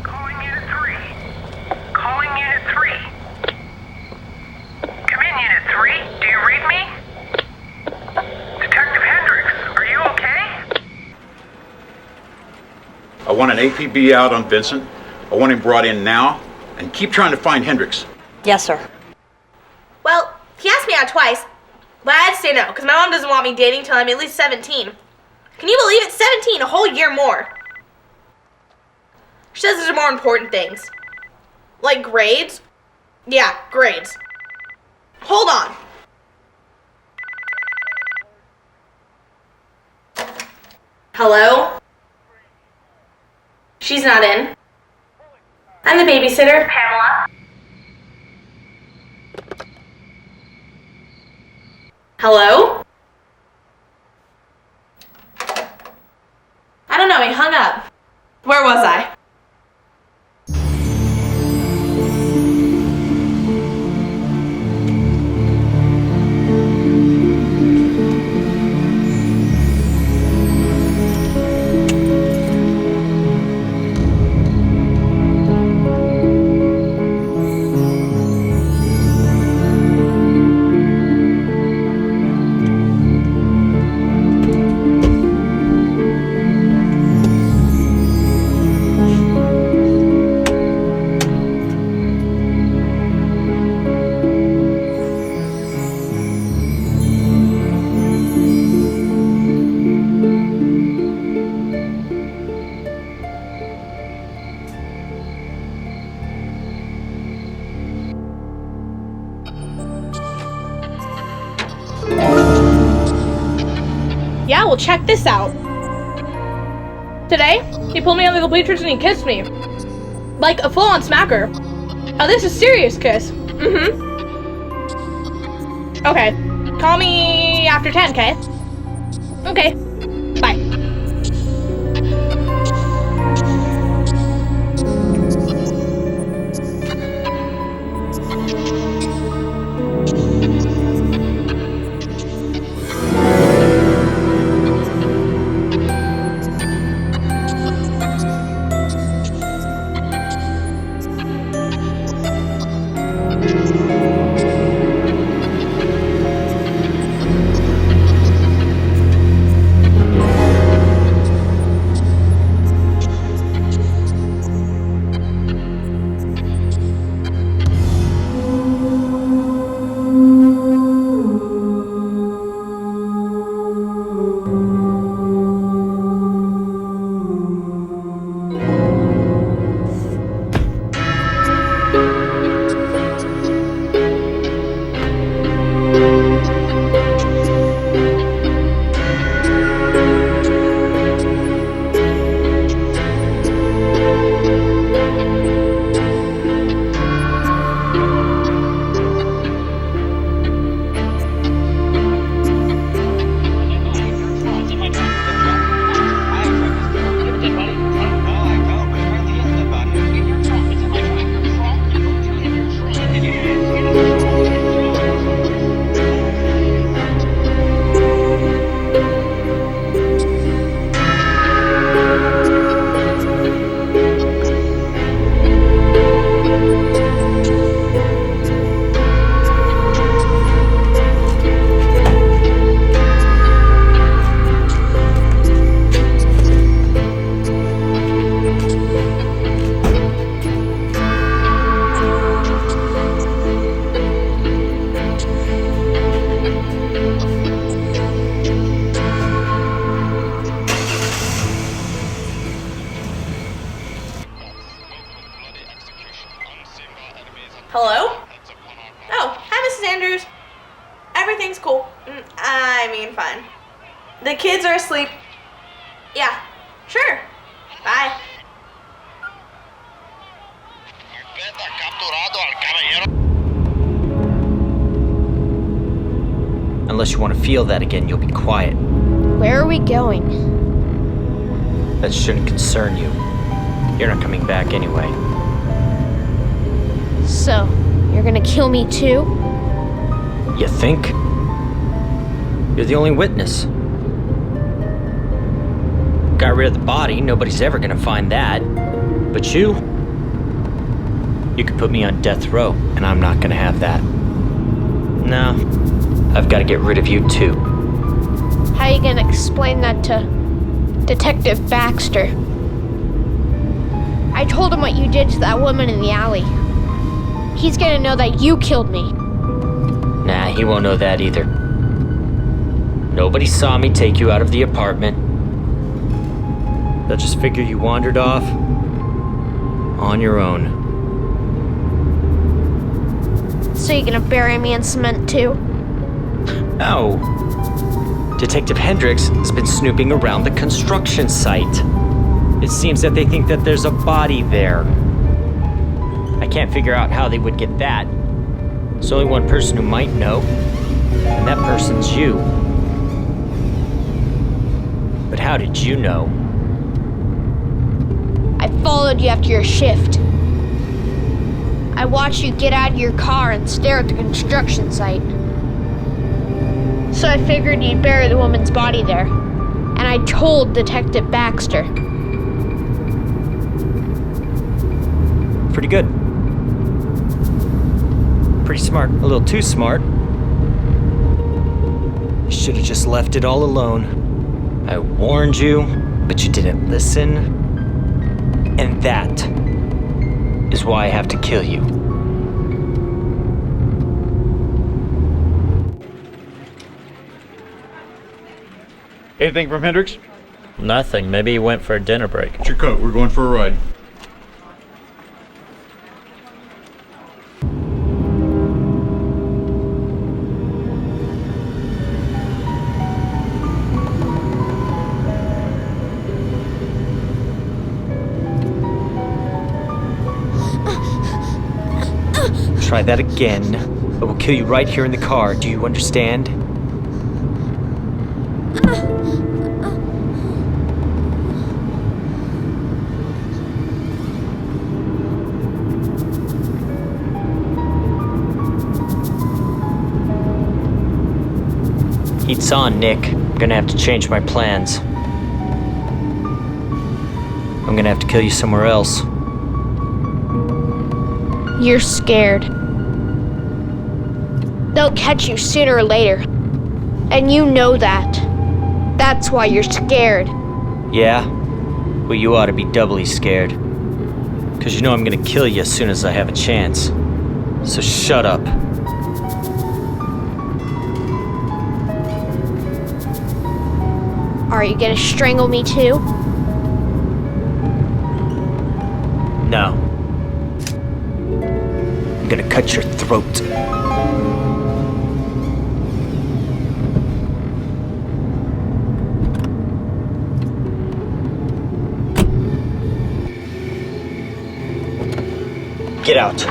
Calling Unit 3. Calling Unit 3. Come in, Unit 3. Do you read me? Detective Hendricks, are you okay? I want an APB out on Vincent. I want him brought in now. And keep trying to find Hendricks. Yes, sir. Well, he asked me out twice, but I had to say no, because my mom doesn't want me dating until I'm at least 17. Can you believe it? 17, a whole year more. She says there's more important things. Like grades? Yeah, grades. Hold on. Hello? She's not in. I'm the babysitter, Pamela. Hello? I don't know, he hung up. Where was I? Yeah, well, check this out. Today, he pulled me under the bleachers and he kissed me. Like a full-on smacker. Oh, this is a serious kiss. Mm-hmm. Okay. Call me after 10, okay? Okay. Bye. Hello? Oh, hi, Mrs. Andrews. Everything's cool. I mean, fine. The kids are asleep. Yeah, sure. Bye. Unless you want to feel that again, you'll be quiet. Where are we going? That shouldn't concern you. You're not coming back anyway. So, you're gonna kill me too? You think? You're the only witness. Got rid of the body, nobody's ever gonna find that. But you could put me on death row, and I'm not gonna have that. No, I've gotta get rid of you too. How are you gonna explain that to Detective Baxter? I told him what you did to that woman in the alley. He's gonna know that you killed me. Nah, he won't know that either. Nobody saw me take you out of the apartment. They'll just figure you wandered off on your own. So you're gonna bury me in cement too? No. Detective Hendricks has been snooping around the construction site. It seems that they think that there's a body there. I can't figure out how they would get that. There's only one person who might know, and that person's you. But how did you know? I followed you after your shift. I watched you get out of your car and stare at the construction site. So I figured you'd bury the woman's body there. And I told Detective Baxter. Pretty good. Pretty smart. A little too smart. Should have just left it all alone. I warned you, but you didn't listen. And that is why I have to kill you. Anything from Hendricks? Nothing. Maybe he went for a dinner break. Get your coat. We're going for a ride. Try that again. I will kill you right here in the car. Do you understand? Heat's on, Nick. I'm gonna have to change my plans. I'm gonna have to kill you somewhere else. You're scared. They'll catch you sooner or later. And you know that. That's why you're scared. Yeah? Well, you ought to be doubly scared. 'Cause you know I'm gonna kill you as soon as I have a chance. So shut up. Are you gonna strangle me too? No. I'm gonna cut your throat. Get out.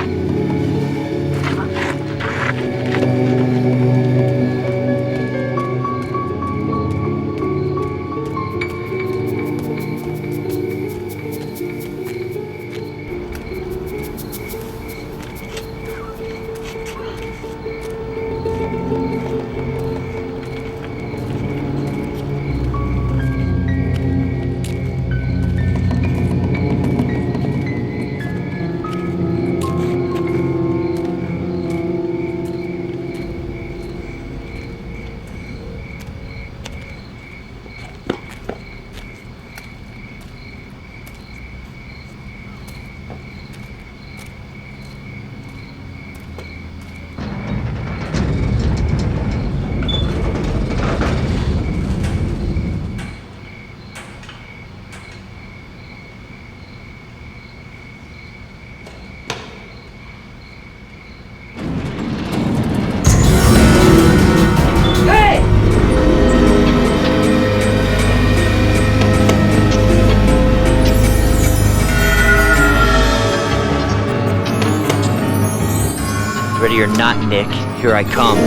Ready or not, Nick, here I come.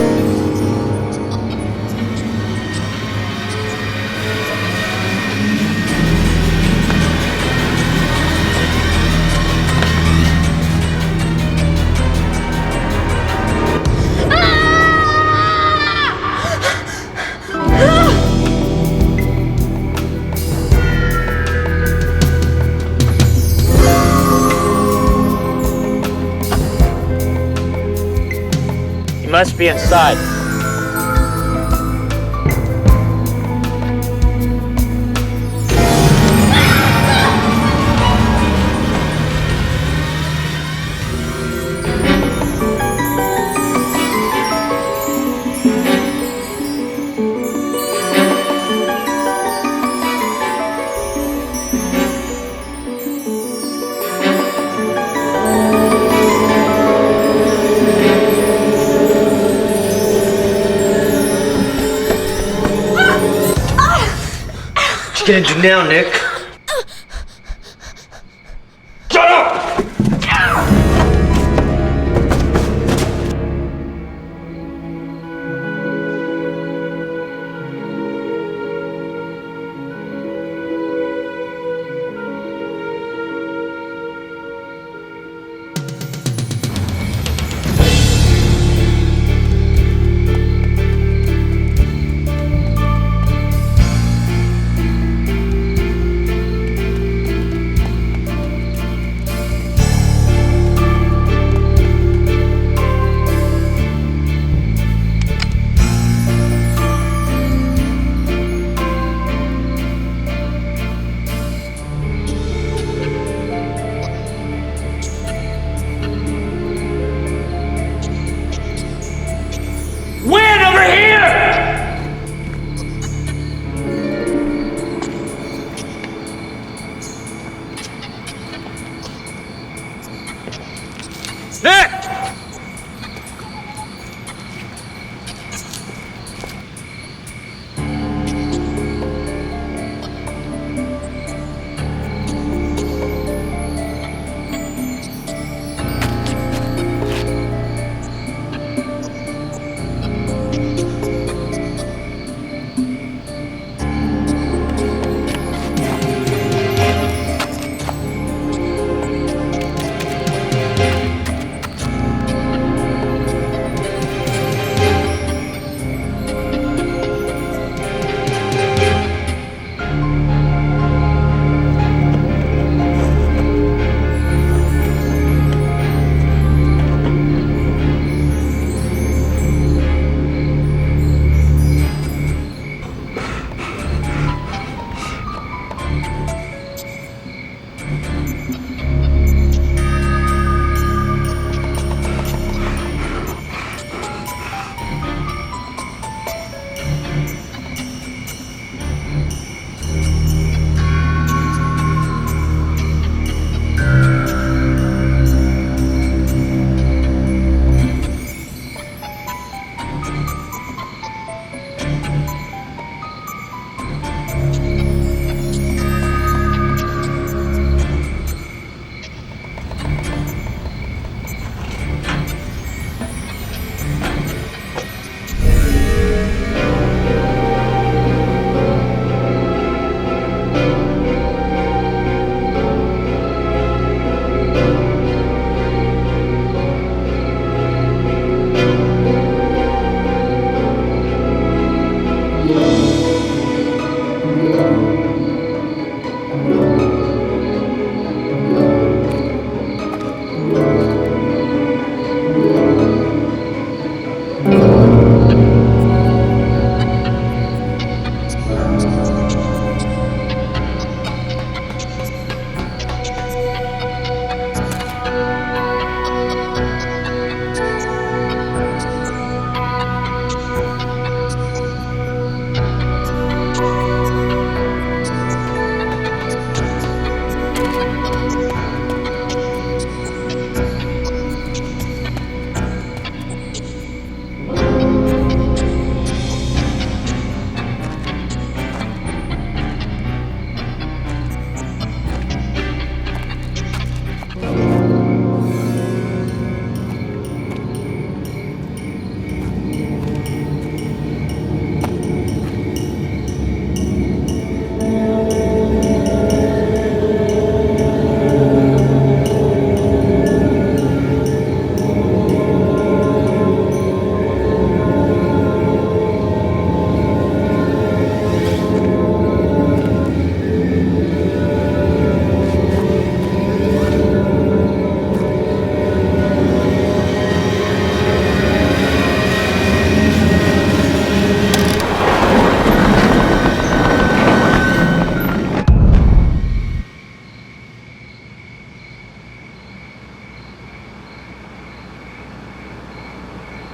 Must be inside. you gonna do now, Nick? Shut up! Win over here! Nick!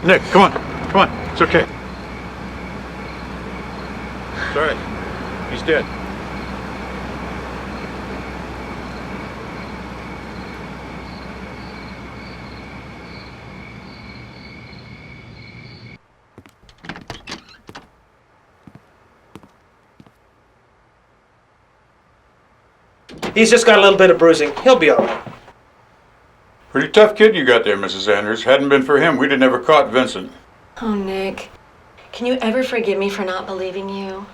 Nick, come on. Come on. It's okay. It's all right. He's dead. He's just got a little bit of bruising. He'll be all right. Pretty tough kid you got there, Mrs. Anders. Hadn't been for him, we'd have never caught Vincent. Oh, Nick, can you ever forgive me for not believing you?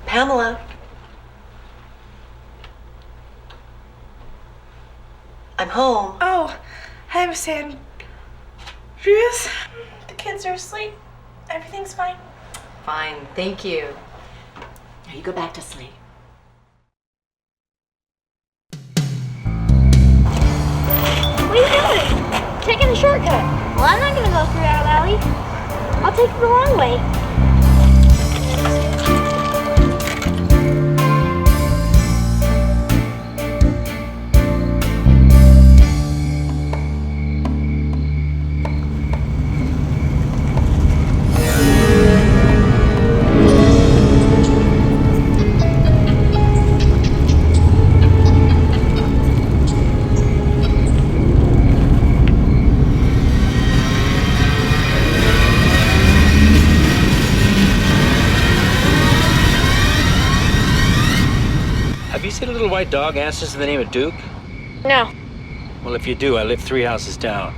Pamela. I'm home. Oh, I understand. Bruce, the kids are asleep. Everything's fine. Fine, thank you. Now you go back to sleep. What are you doing? Taking a shortcut. Well, I'm not gonna go through our alley. I'll take the long way. Have you seen a little white dog answers to the name of Duke? No. Well, if you do, I live 3 houses down.